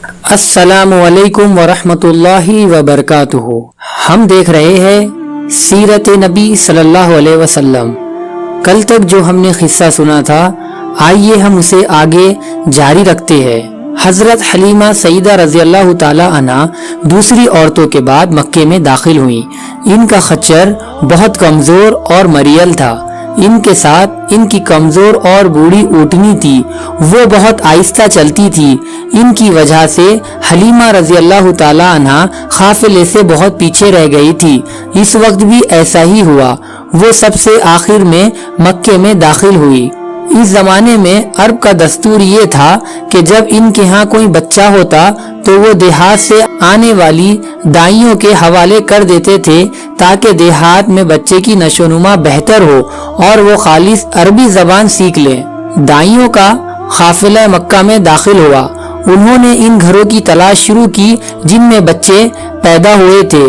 السلام علیکم ورحمۃ اللہ وبرکاتہ۔ ہم دیکھ رہے ہیں سیرت نبی صلی اللہ علیہ وسلم۔ کل تک جو ہم نے قصہ سنا تھا، آئیے ہم اسے آگے جاری رکھتے ہیں۔ حضرت حلیمہ سیدہ رضی اللہ تعالی عنہ دوسری عورتوں کے بعد مکے میں داخل ہوئیں۔ ان کا خچر بہت کمزور اور مریل تھا۔ ان کے ساتھ ان کی کمزور اور بوڑھی اونٹنی تھی، وہ بہت آہستہ چلتی تھی۔ ان کی وجہ سے حلیمہ رضی اللہ تعالی عنہ قافلے سے بہت پیچھے رہ گئی تھی۔ اس وقت بھی ایسا ہی ہوا، وہ سب سے آخر میں مکے میں داخل ہوئی۔ اس زمانے میں عرب کا دستور یہ تھا کہ جب ان کے ہاں کوئی بچہ ہوتا تو وہ دیہات سے آنے والی دائیوں کے حوالے کر دیتے تھے تاکہ دیہات میں بچے کی نشو و نما بہتر ہو اور وہ خالص عربی زبان سیکھ لیں۔ دائیوں کا قافلہ مکہ میں داخل ہوا۔ انہوں نے ان گھروں کی تلاش شروع کی جن میں بچے پیدا ہوئے تھے۔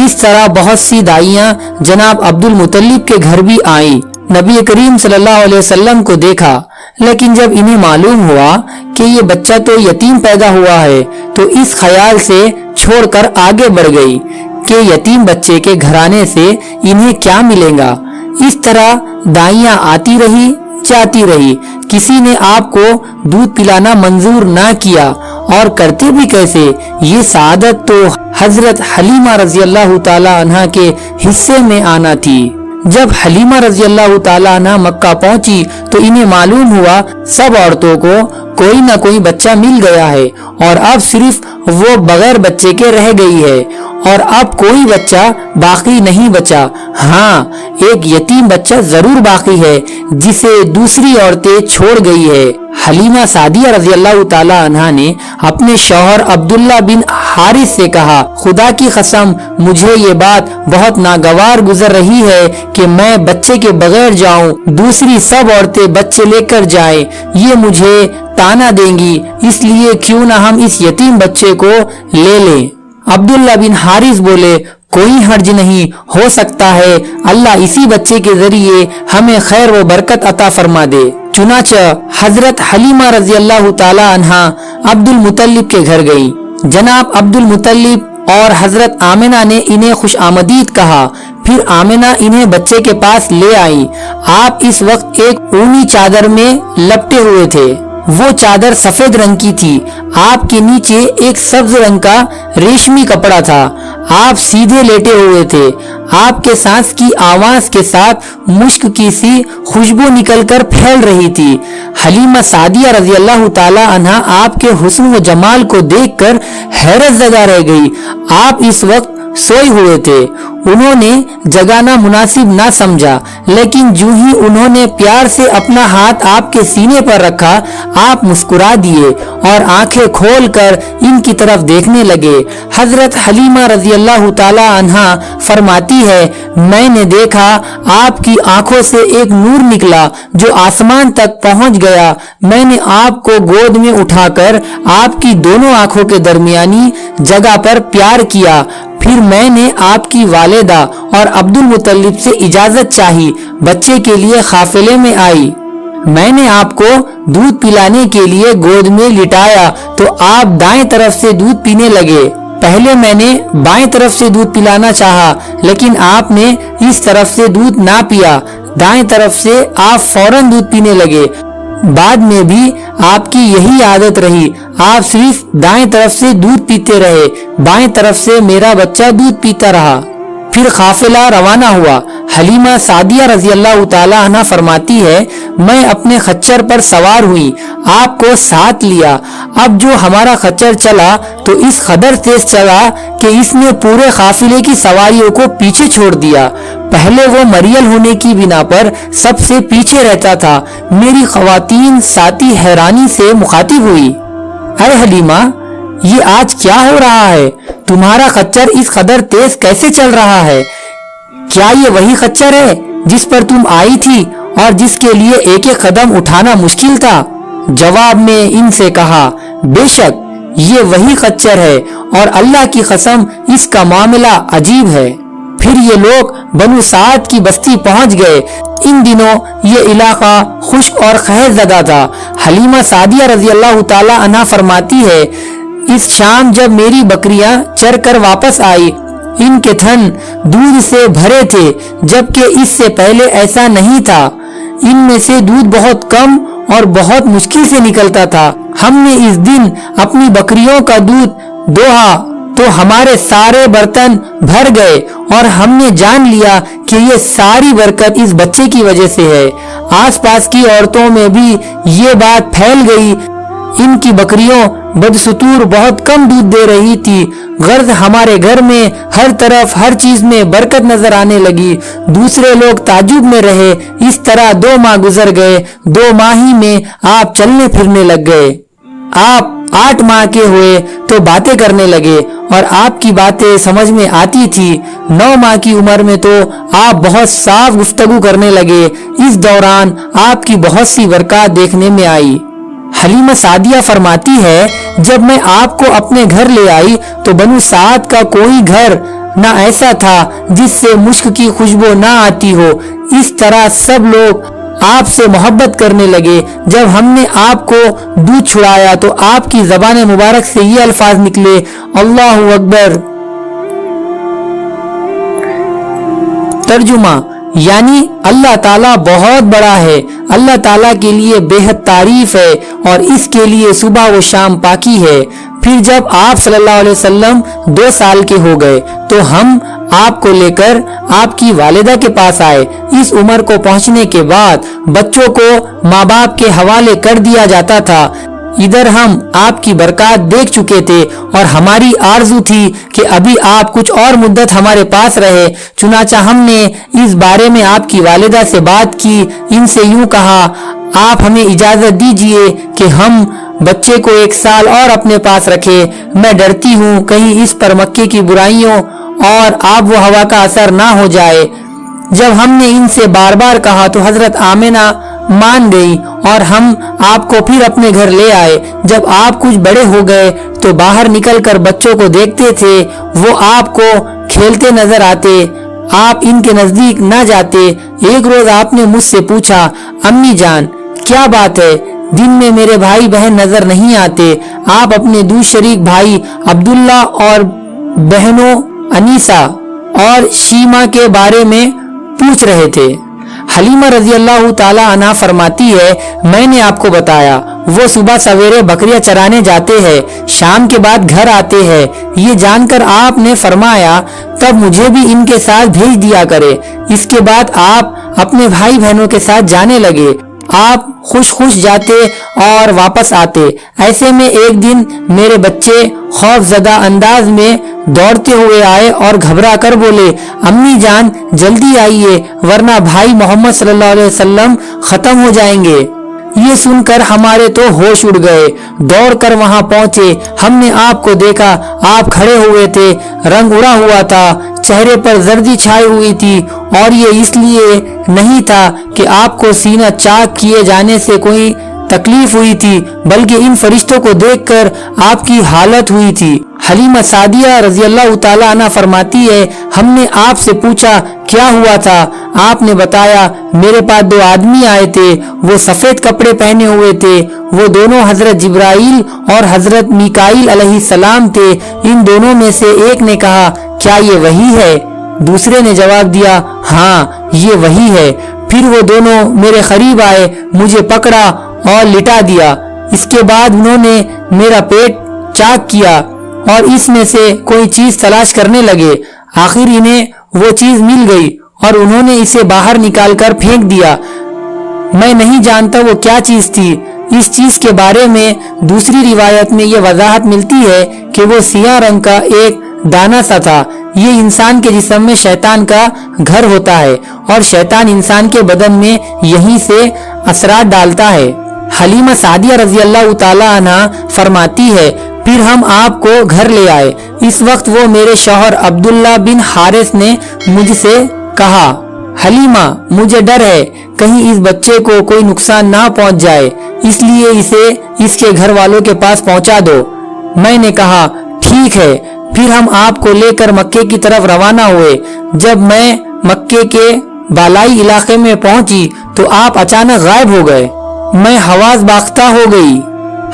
اس طرح بہت سی دائیاں جناب عبد المطلب کے گھر بھی آئیں۔ نبی کریم صلی اللہ علیہ وسلم کو دیکھا، لیکن جب انہیں معلوم ہوا کہ یہ بچہ تو یتیم پیدا ہوا ہے تو اس خیال سے چھوڑ کر آگے بڑھ گئی کہ یتیم بچے کے گھرانے سے انہیں کیا ملے گا۔ اس طرح دائیاں آتی رہی جاتی رہی، کسی نے آپ کو دودھ پلانا منظور نہ کیا، اور کرتے بھی کیسے؟ یہ سعادت تو حضرت حلیمہ رضی اللہ تعالی عنہ کے حصے میں آنا تھی۔ جب حلیمہ رضی اللہ تعالی عنہ مکہ پہنچی تو انہیں معلوم ہوا سب عورتوں کو کوئی نہ کوئی بچہ مل گیا ہے، اور اب صرف وہ بغیر بچے کے رہ گئی ہے، اور اب کوئی بچہ باقی نہیں بچا۔ ہاں، ایک یتیم بچہ ضرور باقی ہے جسے دوسری عورتیں چھوڑ گئی ہے۔ حلیمہ سعدیہ رضی اللہ تعالی عنہ نے اپنے شوہر عبداللہ بن حارث سے کہا، خدا کی قسم مجھے یہ بات بہت ناگوار گزر رہی ہے کہ میں بچے کے بغیر جاؤں، دوسری سب عورتیں بچے لے کر جائیں، یہ مجھے تانا دیں گی، اس لیے کیوں نہ ہم اس یتیم بچے کو لے لیں۔ عبداللہ بن حارث بولے، کوئی حرج نہیں، ہو سکتا ہے اللہ اسی بچے کے ذریعے ہمیں خیر و برکت عطا فرما دے۔ چنانچہ حضرت حلیمہ رضی اللہ تعالی عنہ عبد المطلب کے گھر گئی۔ جناب عبد المطلب اور حضرت آمنہ نے انہیں خوش آمدید کہا۔ پھر آمنہ انہیں بچے کے پاس لے آئی۔ آپ اس وقت ایک اونی چادر میں لپٹے ہوئے تھے، وہ چادر سفید رنگ کی تھی، آپ کے نیچے ایک سبز رنگ کا ریشمی کپڑا تھا، آپ سیدھے لیٹے ہوئے تھے، آپ کے سانس کی آواز کے ساتھ مشک کی سی خوشبو نکل کر پھیل رہی تھی۔ حلیمہ سعدیہ رضی اللہ تعالی عنہ آپ کے حسن و جمال کو دیکھ کر حیرت زدہ رہ گئی۔ آپ اس وقت سوئے ہوئے تھے، انہوں نے جگانا مناسب نہ سمجھا، لیکن جو ہی انہوں نے پیار سے اپنا ہاتھ آپ کے سینے پر رکھا، آپ مسکرا دیے اور آنکھیں کھول کر ان کی طرف دیکھنے لگے۔ حضرت حلیمہ رضی اللہ تعالی عنہ فرماتی ہے، میں نے دیکھا آپ کی آنکھوں سے ایک نور نکلا جو آسمان تک پہنچ گیا۔ میں نے آپ کو گود میں اٹھا کر آپ کی دونوں آنکھوں کے درمیانی جگہ پر پیار کیا۔ پھر میں نے آپ کی والدہ اور عبد المطلب سے اجازت چاہی، بچے کے لیے قافلے میں آئی۔ میں نے آپ کو دودھ پلانے کے لیے گود میں لٹایا تو آپ دائیں طرف سے دودھ پینے لگے۔ پہلے میں نے بائیں طرف سے دودھ پلانا چاہا، لیکن آپ نے اس طرف سے دودھ نہ پیا، دائیں طرف سے آپ فوراً دودھ پینے لگے۔ بعد میں بھی آپ کی یہی عادت رہی، آپ صرف دائیں طرف سے دودھ پیتے رہے، بائیں طرف سے میرا بچہ دودھ پیتا رہا۔ پھر قافلہ روانہ ہوا۔ حلیمہ سعدیہ رضی اللہ تعالی عنہ فرماتی ہے، میں اپنے خچر پر سوار ہوئی، آپ کو ساتھ لیا۔ اب جو ہمارا خچر چلا تو اس قدر تیز چلا کہ اس نے پورے قافلے کی سواریوں کو پیچھے چھوڑ دیا۔ پہلے وہ مریل ہونے کی بنا پر سب سے پیچھے رہتا تھا۔ میری خواتین ساتھی حیرانی سے مخاطب ہوئی، اے حلیمہ، یہ آج کیا ہو رہا ہے؟ تمہارا خچر اس قدر تیز کیسے چل رہا ہے؟ کیا یہ وہی خچر ہے جس پر تم آئی تھی اور جس کے لیے ایک ایک قدم اٹھانا مشکل تھا؟ جواب میں ان سے کہا، بے شک یہ وہی خچر ہے، اور اللہ کی قسم اس کا معاملہ عجیب ہے۔ پھر یہ لوگ بنو سعد کی بستی پہنچ گئے۔ ان دنوں یہ علاقہ خشک اور قحط زدہ تھا۔ حلیمہ سعدیہ رضی اللہ تعالی عنہ فرماتی ہے، اس شام جب میری بکریاں چر کر واپس آئی، ان کے تھن دودھ سے بھرے تھے، جبکہ اس سے پہلے ایسا نہیں تھا۔ ان میں سے دودھ بہت کم اور بہت مشکل سے نکلتا تھا۔ ہم نے اس دن اپنی بکریوں کا دودھ دوہا تو ہمارے سارے برتن بھر گئے، اور ہم نے جان لیا کہ یہ ساری برکت اس بچے کی وجہ سے ہے۔ آس پاس کی عورتوں میں بھی یہ بات پھیل گئی۔ ان کی بکریوں بدستور بہت کم دودھ دے رہی تھی، غرض ہمارے گھر میں ہر طرف ہر چیز میں برکت نظر آنے لگی۔ دوسرے لوگ تعجب میں رہے۔ اس طرح 2 ماہ گزر گئے۔ 2 ماہ ہی میں آپ چلنے پھرنے لگ گئے۔ آپ 8 ماہ کے ہوئے تو باتیں کرنے لگے اور آپ کی باتیں سمجھ میں آتی تھی۔ 9 ماہ کی عمر میں تو آپ بہت صاف گفتگو کرنے لگے۔ اس دوران آپ کی بہت سی برکات دیکھنے میں آئی۔ حلیمہ سعدیہ فرماتی ہے، جب میں آپ کو اپنے گھر لے آئی تو بنو سعد کا کوئی گھر نہ ایسا تھا جس سے مشک کی خوشبو نہ آتی ہو۔ اس طرح سب لوگ آپ سے محبت کرنے لگے۔ جب ہم نے آپ کو دودھ چھڑایا تو آپ کی زبان مبارک سے یہ الفاظ نکلے، اللہ اکبر۔ ترجمہ یعنی اللہ تعالیٰ بہت بڑا ہے، اللہ تعالیٰ کے لیے بے حد تعریف ہے اور اس کے لیے صبح و شام پاکی ہے۔ پھر جب آپ صلی اللہ علیہ وسلم 2 سال کے ہو گئے تو ہم آپ کو لے کر آپ کی والدہ کے پاس آئے۔ اس عمر کو پہنچنے کے بعد بچوں کو ماں باپ کے حوالے کر دیا جاتا تھا۔ ادھر ہم آپ کی برکات دیکھ چکے تھے اور ہماری آرزو تھی کہ ابھی آپ کچھ اور مدت ہمارے پاس رہے۔ چنانچہ ہم نے اس بارے میں آپ کی والدہ سے بات کی۔ ان سے یوں کہا، آپ ہمیں اجازت دیجئے کہ ہم بچے کو 1 سال اور اپنے پاس رکھے۔ میں ڈرتی ہوں کہیں اس پر مکے کی برائیوں اور آب و ہوا کا اثر نہ ہو جائے۔ جب ہم نے ان سے بار بار کہا تو حضرت آمنہ مان گئی اور ہم آپ کو پھر اپنے گھر لے آئے۔ جب آپ کچھ بڑے ہو گئے تو باہر نکل کر بچوں کو دیکھتے تھے، وہ آپ کو کھیلتے نظر آتے، آپ ان کے نزدیک نہ جاتے۔ ایک روز آپ نے مجھ سے پوچھا، امی جان کیا بات ہے، دن میں میرے بھائی بہن نظر نہیں آتے؟ آپ اپنے دو شریک بھائی عبداللہ اور بہنوں انیسہ اور شیما کے بارے میں پوچھ رہے تھے۔ حلیمہ رضی اللہ تعالی عنہ فرماتی ہے، میں نے آپ کو بتایا وہ صبح سویرے بکریاں چرانے جاتے ہیں، شام کے بعد گھر آتے ہیں۔ یہ جان کر آپ نے فرمایا تب مجھے بھی ان کے ساتھ بھیج دیا کرے۔ اس کے بعد آپ اپنے بھائی بہنوں کے ساتھ جانے لگے۔ آپ خوش جاتے اور واپس آتے۔ ایسے میں ایک دن میرے بچے خوف زدہ انداز میں دوڑتے ہوئے آئے اور گھبرا کر بولے، امی جان جلدی آئیے ورنہ بھائی محمد صلی اللہ علیہ وسلم ختم ہو جائیں گے۔ یہ سن کر ہمارے تو ہوش اڑ گئے، دوڑ کر وہاں پہنچے۔ ہم نے آپ کو دیکھا، آپ کھڑے ہوئے تھے، رنگ اڑا ہوا تھا، چہرے پر زردی چھائی ہوئی تھی، اور یہ اس لیے نہیں تھا کہ آپ کو سینہ چاک کیے جانے سے کوئی تکلیف ہوئی تھی، بلکہ ان فرشتوں کو دیکھ کر آپ کی حالت ہوئی تھی۔ حلیمہ سعدیہ رضی اللہ تعالی عنہ فرماتی ہے، ہم نے آپ سے پوچھا کیا ہوا تھا؟ آپ نے بتایا میرے پاس 2 آدمی آئے تھے، وہ سفید کپڑے پہنے ہوئے تھے، وہ دونوں حضرت جبرائیل اور حضرت میکائیل علیہ السلام تھے۔ ان دونوں میں سے ایک نے کہا کیا یہ وہی ہے؟ دوسرے نے جواب دیا ہاں یہ وہی ہے۔ پھر وہ دونوں میرے قریب آئے، مجھے پکڑا اور لٹا دیا۔ اس کے بعد انہوں نے میرا پیٹ چاک کیا اور اس میں سے کوئی چیز تلاش کرنے لگے۔ آخر انہیں وہ چیز مل گئی اور انہوں نے اسے باہر نکال کر پھینک دیا۔ میں نہیں جانتا وہ کیا چیز تھی۔ اس چیز کے بارے میں دوسری روایت میں یہ وضاحت ملتی ہے کہ وہ سیاہ رنگ کا ایک دانہ سا تھا۔ یہ انسان کے جسم میں شیطان کا گھر ہوتا ہے اور شیطان انسان کے بدن میں یہیں سے اثرات ڈالتا ہے۔ حلیمہ سعدیہ رضی اللہ تعالی عنہ فرماتی ہے، پھر ہم آپ کو گھر لے آئے۔ اس وقت وہ میرے شوہر عبداللہ بن حارث نے مجھ سے کہا، حلیمہ مجھے ڈر ہے کہیں اس بچے کو کوئی نقصان نہ پہنچ جائے، اس لیے اسے اس کے گھر والوں کے پاس پہنچا دو۔ میں نے کہا ٹھیک ہے۔ پھر ہم آپ کو لے کر مکے کی طرف روانہ ہوئے۔ جب میں مکے کے بالائی علاقے میں پہنچی تو آپ اچانک غائب ہو گئے۔ میں حواس باختہ ہو گئی۔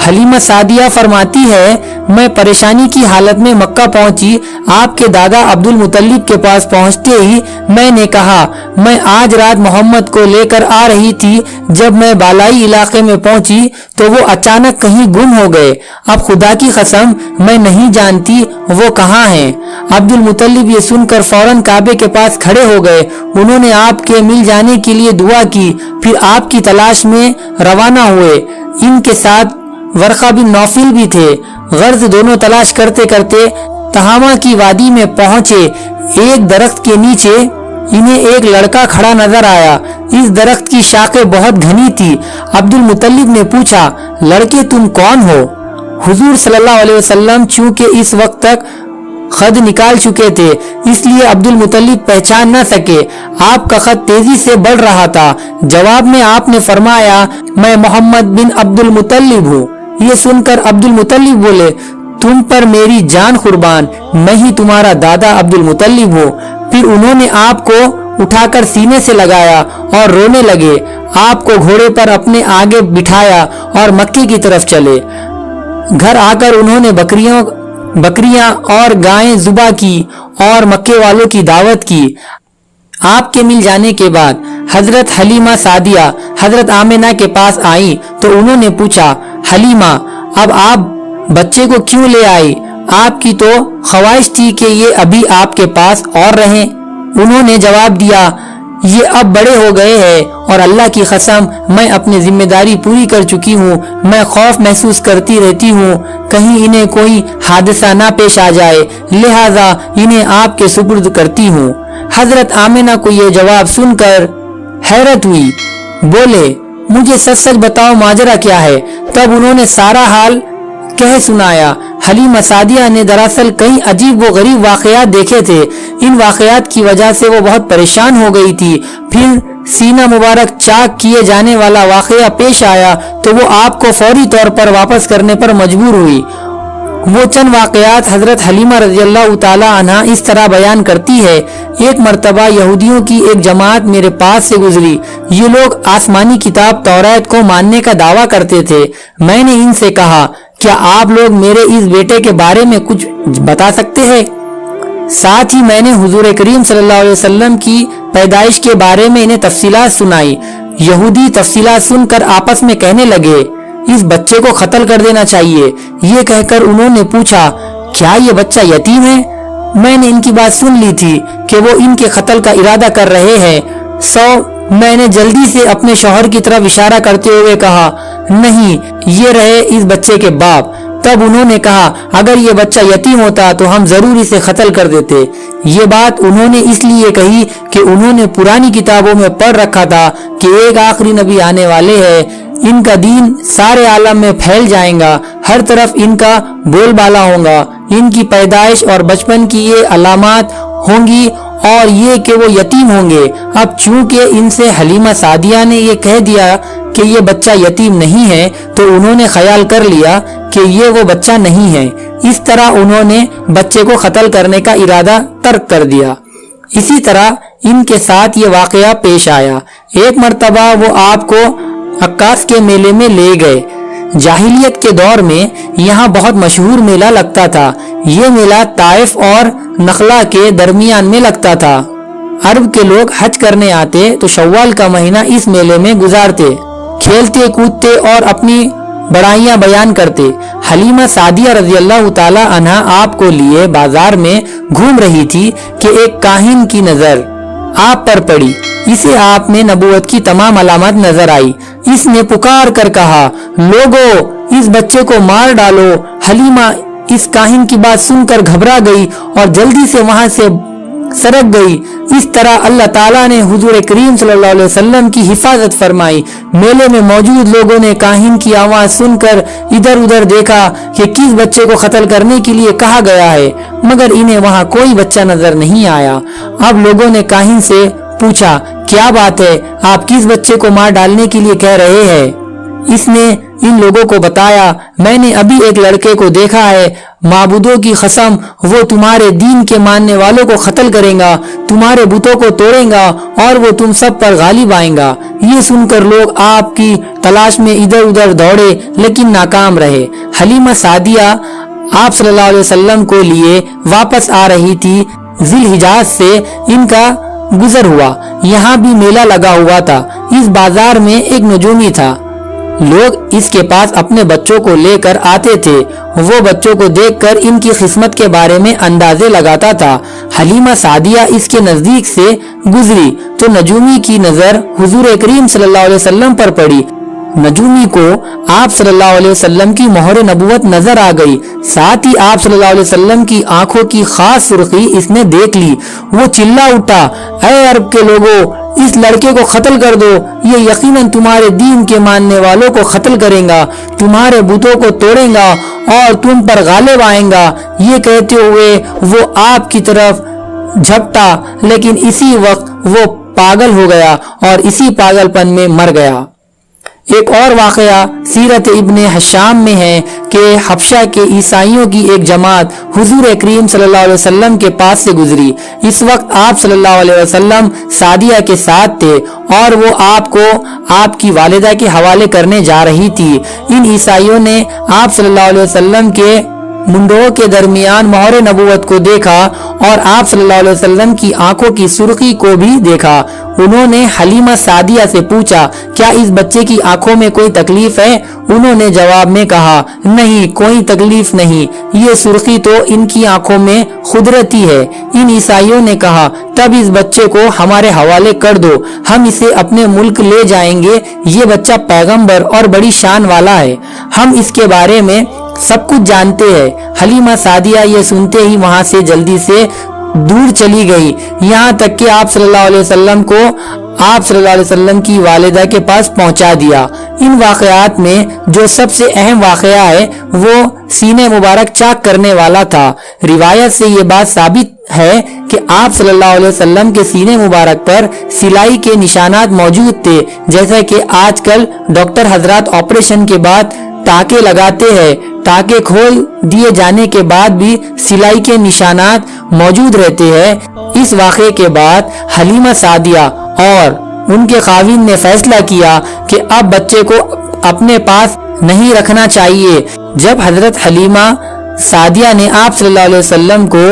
حلیمہ سعدیہ فرماتی ہے میں پریشانی کی حالت میں مکہ پہنچی. آپ کے دادا عبد المطلب کے پاس پہنچتے ہی میں نے کہا میں آج رات محمد کو لے کر آ رہی تھی. جب میں بالائی علاقے میں پہنچی تو وہ اچانک کہیں گم ہو گئے. اب خدا کی قسم میں نہیں جانتی وہ کہاں ہیں. عبد المطلب یہ سن کر فوراً کعبے کے پاس کھڑے ہو گئے. انہوں نے آپ کے مل جانے کے لیے دعا کی. پھر آپ کی تلاش میں روانہ ہوئے. ان کے ساتھ ورقہ بن نوفل بھی تھے. غرض دونوں تلاش کرتے کرتے تہامہ کی وادی میں پہنچے. ایک درخت کے نیچے انہیں ایک لڑکا کھڑا نظر آیا. اس درخت کی شاخیں بہت گھنی تھی. عبد المطلب نے پوچھا لڑکے تم کون ہو؟ حضور صلی اللہ علیہ وسلم چونکہ اس وقت تک خط نکال چکے تھے اس لیے عبد المطلب پہچان نہ سکے. آپ کا خط تیزی سے بڑھ رہا تھا. جواب میں آپ نے فرمایا میں محمد بن عبد المطلب ہوں. یہ سن کر عبد المطلب بولے تم پر میری جان قربان، میں ہی تمہارا دادا عبد المطلب ہوں. پھر انہوں نے آپ کو اٹھا کر سینے سے لگایا اور رونے لگے. آپ کو گھوڑے پر اپنے آگے بٹھایا اور مکے کی طرف چلے. گھر آ کر انہوں نے بکریاں اور گائیں ذبح کی اور مکے والوں کی دعوت کی. آپ کے مل جانے کے بعد حضرت حلیمہ سعدیہ حضرت آمنہ کے پاس آئیں تو انہوں نے پوچھا حلیمہ اب آپ بچے کو کیوں لے آئی؟ آپ کی تو خواہش تھی کہ یہ ابھی آپ کے پاس اور رہیں. انہوں نے جواب دیا یہ اب بڑے ہو گئے ہیں اور اللہ کی قسم میں اپنی ذمہ داری پوری کر چکی ہوں. میں خوف محسوس کرتی رہتی ہوں کہیں انہیں کوئی حادثہ نہ پیش آ جائے، لہذا انہیں آپ کے سپرد کرتی ہوں. حضرت آمنہ کو یہ جواب سن کر حیرت ہوئی. بولے مجھے سچ سچ بتاؤ ماجرا کیا ہے؟ تب انہوں نے سارا حال کہہ سنایا. حلیمہ سعدیہ نے دراصل کئی عجیب و غریب واقعات دیکھے تھے. ان واقعات کی وجہ سے وہ بہت پریشان ہو گئی تھی. پھر سینہ مبارک چاک کیے جانے والا واقعہ پیش آیا تو وہ آپ کو فوری طور پر واپس کرنے پر مجبور ہوئی. وہ چند واقعات حضرت حلیمہ رضی اللہ تعالی عنہ اس طرح بیان کرتی ہے. ایک مرتبہ یہودیوں کی ایک جماعت میرے پاس سے گزری. یہ لوگ آسمانی کتاب توریت کو ماننے کا دعویٰ کرتے تھے. میں نے ان سے کہا کیا آپ لوگ میرے اس بیٹے کے بارے میں کچھ بتا سکتے ہیں؟ ساتھ ہی میں نے حضور کریم صلی اللہ علیہ وسلم کی پیدائش کے بارے میں انہیں تفصیلات سنائی. یہودی تفصیلات سن کر آپس میں کہنے لگے اس بچے کو قتل کر دینا چاہیے. یہ کہہ کر انہوں نے پوچھا کیا یہ بچہ یتیم ہے؟ میں نے ان کی بات سن لی تھی کہ وہ ان کے قتل کا ارادہ کر رہے ہیں. میں نے جلدی سے اپنے شوہر کی طرف اشارہ کرتے ہوئے کہا نہیں یہ رہے اس بچے کے باپ. تب انہوں نے کہا اگر یہ بچہ یتیم ہوتا تو ہم ضرور اسے قتل کر دیتے. یہ بات انہوں نے اس لیے کہی کہ انہوں نے پرانی کتابوں میں پڑھ رکھا تھا کہ ایک آخری نبی آنے والے ہیں. ان کا دین سارے عالم میں پھیل جائیں گا، ہر طرف ان کا بول بالا ہوگا. ان کی پیدائش اور بچپن کی یہ علامات ہوں گی اور یہ کہ وہ یتیم ہوں گے. اب چونکہ ان سے حلیمہ سعدیہ نے یہ کہہ دیا کہ یہ بچہ یتیم نہیں ہے تو انہوں نے خیال کر لیا کہ یہ وہ بچہ نہیں ہے. اس طرح انہوں نے بچے کو قتل کرنے کا ارادہ ترک کر دیا. اسی طرح ان کے ساتھ یہ واقعہ پیش آیا. ایک مرتبہ وہ آپ کو عکاس کے میلے میں لے گئے. جاہلیت کے دور میں یہاں بہت مشہور میلہ لگتا تھا. یہ میلہ طائف اور نخلا کے درمیان میں لگتا تھا. عرب کے لوگ حج کرنے آتے تو شوال کا مہینہ اس میلے میں گزارتے، کھیلتے کودتے اور اپنی بڑائیاں بیان کرتے. حلیمہ سعدیہ رضی اللہ تعالی عنہا آپ کو لیے بازار میں گھوم رہی تھی کہ ایک کاہن کی نظر آپ پر پڑی. اسے آپ میں نبوت کی تمام علامات نظر آئی. اس نے پکار کر کہا لوگو اس بچے کو مار ڈالو. حلیمہ اس کاہن کی بات سن کر گھبرا گئی اور جلدی سے وہاں سے سرک گئی. اس طرح اللہ تعالیٰ نے حضور کریم صلی اللہ علیہ وسلم کی حفاظت فرمائی. میلے میں موجود لوگوں نے کاہن کی آواز سن کر ادھر ادھر دیکھا کہ کس بچے کو قتل کرنے کے لیے کہا گیا ہے، مگر انہیں وہاں کوئی بچہ نظر نہیں آیا. اب لوگوں نے کاہن سے پوچھا کیا بات ہے، آپ کس بچے کو مار ڈالنے کے لیے کہہ رہے ہیں؟ اس نے ان لوگوں کو بتایا میں نے ابھی ایک لڑکے کو دیکھا ہے، معبودوں کی قسم وہ تمہارے دین کے ماننے والوں کو قتل کرے گا، تمہارے بتوں کو توڑے گا اور وہ تم سب پر غالب آئے گا۔ یہ سن کر لوگ آپ کی تلاش میں ادھر ادھر دوڑے لیکن ناکام رہے۔ حلیمہ سعدیہ آپ صلی اللہ علیہ وسلم کو لیے واپس آ رہی تھی۔ ذی الحجاز سے ان کا گزر ہوا، یہاں بھی میلہ لگا ہوا تھا۔ اس بازار میں ایک نجومی تھا، لوگ اس کے پاس اپنے بچوں کو لے کر آتے تھے، وہ بچوں کو دیکھ کر ان کی قسمت کے بارے میں اندازے لگاتا تھا۔ حلیمہ سعدیہ اس کے نزدیک سے گزری تو نجومی کی نظر حضور کریم صلی اللہ علیہ وسلم پر پڑی۔ نجومی کو آپ صلی اللہ علیہ وسلم کی مہر نبوت نظر آ گئی، ساتھ ہی آپ صلی اللہ علیہ وسلم کی آنکھوں کی خاص سرخی اس نے دیکھ لی۔ وہ چلا اٹھا، اے عرب کے لوگوں، اس لڑکے کو قتل کر دو، یہ یقیناً تمہارے دین کے ماننے والوں کو قتل کرے گا، تمہارے بتوں کو توڑے گا اور تم پر غالب آئے گا۔ یہ کہتے ہوئے وہ آپ کی طرف جھپٹا، لیکن اسی وقت وہ پاگل ہو گیا اور اسی پاگل پن میں مر گیا۔ ایک اور واقعہ سیرت ابن حشام میں ہے کہ حبشہ کے عیسائیوں کی ایک جماعت حضور کریم صلی اللہ علیہ وسلم کے پاس سے گزری۔ اس وقت آپ صلی اللہ علیہ وسلم سعدیہ کے ساتھ تھے اور وہ آپ کو آپ کی والدہ کے حوالے کرنے جا رہی تھی۔ ان عیسائیوں نے آپ صلی اللہ علیہ وسلم کے منڈوں کے درمیان مہر نبوت کو دیکھا اور آپ صلی اللہ علیہ وسلم کی آنکھوں کی سرخی کو بھی دیکھا۔ انہوں نے حلیمہ سعدیہ سے پوچھا کیا اس بچے کی آنکھوں میں کوئی تکلیف ہے؟ انہوں نے جواب میں کہا نہیں، کوئی تکلیف نہیں، یہ سرخی تو ان کی آنکھوں میں قدرتی ہے۔ ان عیسائیوں نے کہا تب اس بچے کو ہمارے حوالے کر دو، ہم اسے اپنے ملک لے جائیں گے، یہ بچہ پیغمبر اور بڑی شان والا ہے، ہم اس کے بارے میں سب کچھ جانتے ہیں۔ حلیمہ سعدیہ یہ سنتے ہی وہاں سے جلدی سے دور چلی گئی، یہاں تک کہ آپ صلی اللہ علیہ وسلم کو آپ صلی اللہ علیہ وسلم کی والدہ کے پاس پہنچا دیا۔ ان واقعات میں جو سب سے اہم واقعہ ہے وہ سینے مبارک چاک کرنے والا تھا۔ روایت سے یہ بات ثابت ہے کہ آپ صلی اللہ علیہ وسلم کے سینے مبارک پر سلائی کے نشانات موجود تھے، جیسا کہ آج کل ڈاکٹر حضرات آپریشن کے بعد ٹانکے لگاتے ہیں، ٹانکے کھول دیے جانے کے بعد بھی سلائی کے نشانات موجود رہتے ہیں۔ اس واقعے کے بعد حلیمہ سعدیہ اور ان کے خاوند نے فیصلہ کیا کہ اب بچے کو اپنے پاس نہیں رکھنا چاہیے۔ جب حضرت حلیمہ سعدیہ نے آپ صلی اللہ علیہ وسلم کو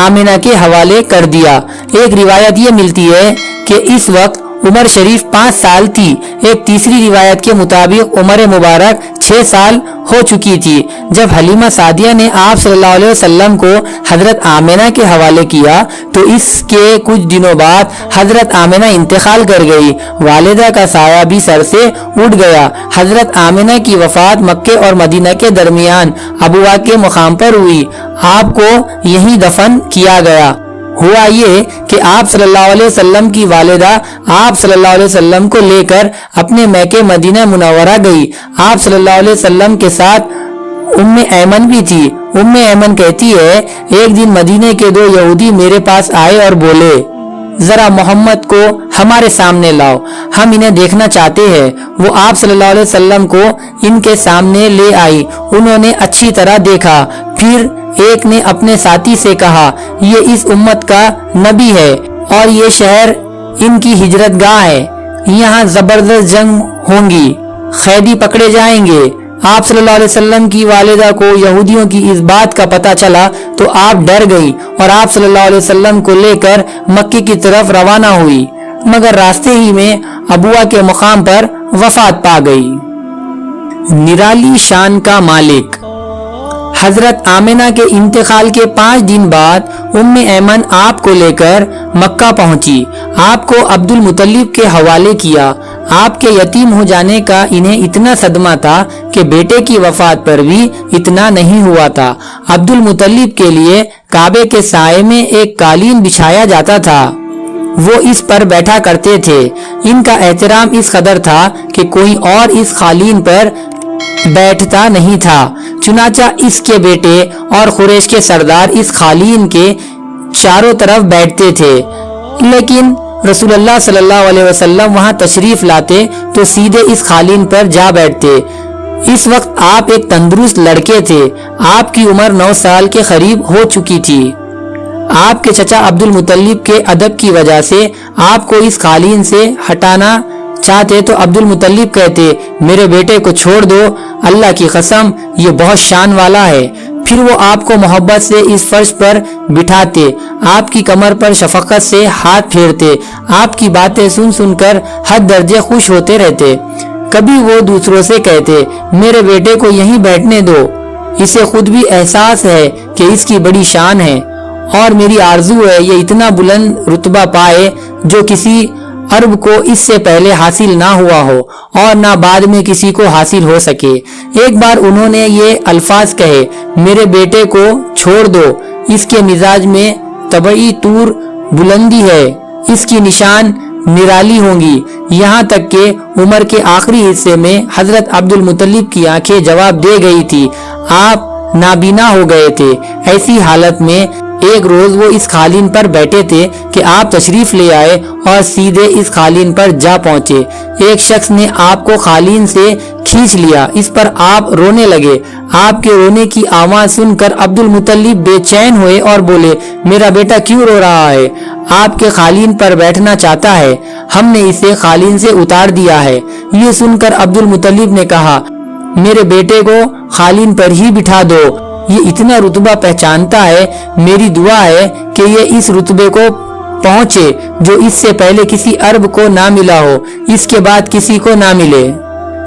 آمنہ کے حوالے کر دیا۔ ایک روایت یہ ملتی ہے کہ اس وقت عمر شریف 5 سال تھی، ایک تیسری روایت کے مطابق عمر مبارک 6 سال ہو چکی تھی۔ جب حلیمہ سعدیہ نے آپ صلی اللہ علیہ وسلم کو حضرت آمنہ کے حوالے کیا تو اس کے کچھ دنوں بعد حضرت آمنہ انتقال کر گئی، والدہ کا سایہ بھی سر سے اٹھ گیا۔ حضرت آمنہ کی وفات مکہ اور مدینہ کے درمیان ابوا کے مقام پر ہوئی، آپ کو یہیں دفن کیا گیا۔ ہوا یہ کہ آپ صلی اللہ علیہ وسلم کی والدہ آپ صلی اللہ علیہ وسلم کو لے کر اپنے میکے مدینہ منورہ گئی۔ آپ صلی اللہ علیہ وسلم کے ساتھ ام ایمن بھی تھی۔ ام ایمن کہتی ہے ایک دن مدینے کے 2 یہودی میرے پاس آئے اور بولے ذرا محمد کو ہمارے سامنے لاؤ، ہم انہیں دیکھنا چاہتے ہیں۔ وہ آپ صلی اللہ علیہ وسلم کو ان کے سامنے لے آئی، انہوں نے اچھی طرح دیکھا، پھر ایک نے اپنے ساتھی سے کہا یہ اس امت کا نبی ہے اور یہ شہر ان کی ہجرت گاہ ہے، یہاں زبردست جنگ ہوں گی، قیدی پکڑے جائیں گے۔ آپ صلی اللہ علیہ وسلم کی والدہ کو یہودیوں کی اس بات کا پتہ چلا تو آپ ڈر گئی اور آپ صلی اللہ علیہ وسلم کو لے کر مکے کی طرف روانہ ہوئی، مگر راستے ہی میں ابوا کے مقام پر وفات پا گئی۔ نرالی شان کا مالک۔ حضرت آمنہ کے انتقال کے 5 دن بعد ام ایمن آپ کو لے کر مکہ پہنچی، آپ کو عبد المطلب کے حوالے کیا۔ آپ کے یتیم ہو جانے کا انہیں اتنا صدمہ تھا کہ بیٹے کی وفات پر بھی اتنا نہیں ہوا تھا۔ عبد المطلب کے لیے کعبے کے سائے میں ایک قالین بچھایا جاتا تھا، وہ اس پر بیٹھا کرتے تھے۔ ان کا احترام اس قدر تھا کہ کوئی اور اس قالین پر بیٹھتا نہیں تھا، چنانچہ اس کے بیٹے اور قریش کے سردار اس قالین کے چاروں طرف بیٹھتے تھے، لیکن رسول اللہ صلی اللہ علیہ وسلم وہاں تشریف لاتے تو سیدھے اس قالین پر جا بیٹھتے۔ اس وقت آپ ایک تندرست لڑکے تھے، آپ کی عمر 9 سال کے قریب ہو چکی تھی۔ آپ کے چچا عبد المطلب کے ادب کی وجہ سے آپ کو اس قالین سے ہٹانا چاہتے تو عبد المطلب کہتے میرے بیٹے کو چھوڑ دو، اللہ کی قسم یہ بہت شان والا ہے۔ پھر وہ آپ کو محبت سے اس فرش پر بٹھاتے، آپ کی کمر پر شفقت سے ہاتھ پھیرتے، آپ کی باتیں سن سن کر حد درجے خوش ہوتے رہتے۔ کبھی وہ دوسروں سے کہتے میرے بیٹے کو یہیں بیٹھنے دو، اسے خود بھی احساس ہے کہ اس کی بڑی شان ہے اور میری آرزو ہے یہ اتنا بلند رتبہ پائے جو کسی عرب کو اس سے پہلے حاصل نہ ہوا ہو اور نہ بعد میں کسی کو حاصل ہو سکے۔ ایک بار انہوں نے یہ الفاظ کہے میرے بیٹے کو چھوڑ دو، اس کے مزاج میں طبعی طور بلندی ہے، اس کی نشان نرالی ہوں گی۔ یہاں تک کہ عمر کے آخری حصے میں حضرت عبد المطلب کی آنکھیں جواب دے گئی تھی، آپ نابینا ہو گئے تھے۔ ایسی حالت میں ایک روز وہ اس قالین پر بیٹھے تھے کہ آپ تشریف لے آئے اور سیدھے اس قالین پر جا پہنچے۔ ایک شخص نے آپ کو قالین سے کھینچ لیا، اس پر آپ رونے لگے۔ آپ کے رونے کی آواز سن کر عبد المطلب بے چین ہوئے اور بولے میرا بیٹا کیوں رو رہا ہے؟ آپ کے قالین پر بیٹھنا چاہتا ہے، ہم نے اسے قالین سے اتار دیا ہے۔ یہ سن کر عبد المطلب نے کہا میرے بیٹے کو قالین پر ہی بٹھا دو، یہ اتنا رتبہ پہچانتا ہے، میری دعا ہے کہ یہ اس رتبے کو پہنچے جو اس سے پہلے کسی عرب کو نہ ملا ہو، اس کے بعد کسی کو نہ ملے۔